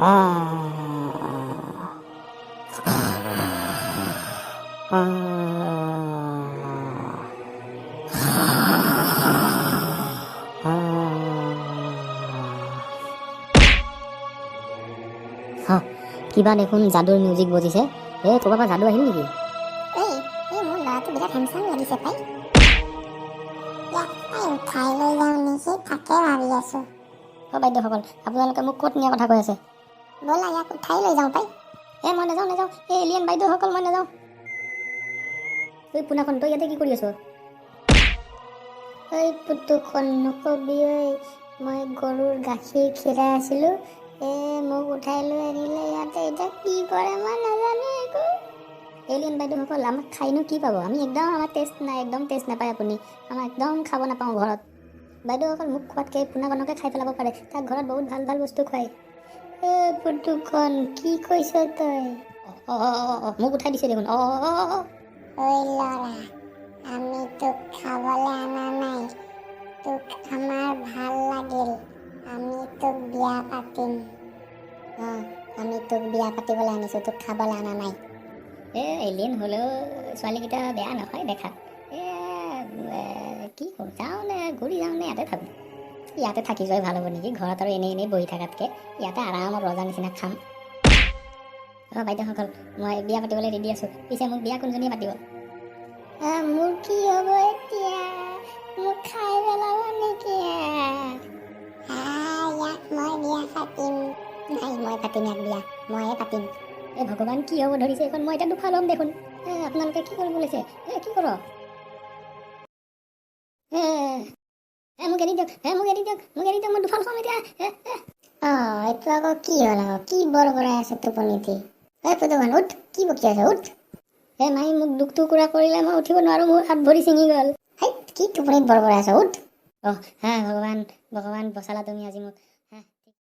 কিবা দেখোন যাদুৰ মিউজিক বজিছে। ক'ৰবাৰ পৰা যাদু আহিল নেকি? মোৰ ল'ৰাটো বিৰাট হেমচাম লাগিছে পাই। উঠাই লৈ যাওঁ নেকি তাকে ভাবি আছো। বাইদেউসকল, আপোনালোকে মোক ক'ত নিয়া কথা কৈ আছে? ব'লা ইয়াক উঠাই লৈ যাওঁ পাই। মই নাযাওঁ। এলিয়েন বাইদেউসকল, মই নাযাওঁ। পোনাখন, তই ইয়াতে কি কৰি আছ? পুতুখন নকবি ঐ, মই গৰুৰ গাখীৰ খীৰাই আছিলো। মোক উঠাই লৈ আনিলে ইয়াতে, এতিয়া কি কৰে মই নাজানো একো। এলিয়েন বাইদেউসকল, আমাক খাইনো কি পাব? আমি আমাৰ টেষ্ট নাই, একদম টেষ্ট নাপায় আপুনি। আমাক একদম খাব নাপাওঁ ঘৰত। বাইদেউসকল, মোক খোৱাতকৈ পোনাকণকে খাই পেলাব পাৰে। তাক ঘৰত বহুত ভাল ভাল বস্তু খুৱায়। পুতুখন, কি কৈছ তই? মোক উঠাই দিছে দেখোন। ঐ ল'ৰা, আমি তোক খাবলৈ অনা নাই। তোক আমাৰ ভাল লাগিল, আমি তোক বিয়া পাতিম। আমি তোক বিয়া পাতিবলৈ আনিছো, তোক খাবলৈ অনা নাই। এলিয়েন হ'লেও ছোৱালীকেইটা বেয়া নহয় দেখাত। কি কৰোঁ, যাওঁ নে ঘূৰি যাওঁ নে ইয়াতে থাকোঁ? ইয়াতে থাকি যোৱাই ভাল হ'ব নেকি? ঘৰত আৰু এনেই বহি থকাতকৈ ইয়াতে আৰামত ৰজাৰ নিচিনা খাম। বাইদেউসকল, মই বিয়া পাতিবলৈ ৰেডি আছোঁ। পিছে মোক বিয়া কোনজনীয়ে পাতিব? মোৰ কি হ'ব এতিয়া? মোক খাই পেলাব নেকি? ইয়াক মই বিয়া পাতিম। নাই, মই পাতিম ইয়াক বিয়া, ময়ে পাতিম। ভগৱান, কি হ'ব ধৰিছে এইখন? মই এতিয়া দুখা ল'ম দেখোন। আপোনালোকে কি কৰিব লৈছে? কি কৰ? মোক এৰি দিয়ক, মই দুফাল খাম এতিয়া। এইটো আকৌ কি হ'ল? কি বৰ বৰাই আছে টোপনিতে? পুতুখন, উঠ, কি বকি আছে? উঠ। মাই মোক দুখ টুকুৰা কৰিলে, মই উঠিব নোৱাৰোঁ, মোৰ হাত ভৰি ছিঙি গ'ল। কি টোপনিত বৰ বৰাই আছ? উঠ। ভগৱান বচালা তুমি আজি মোক।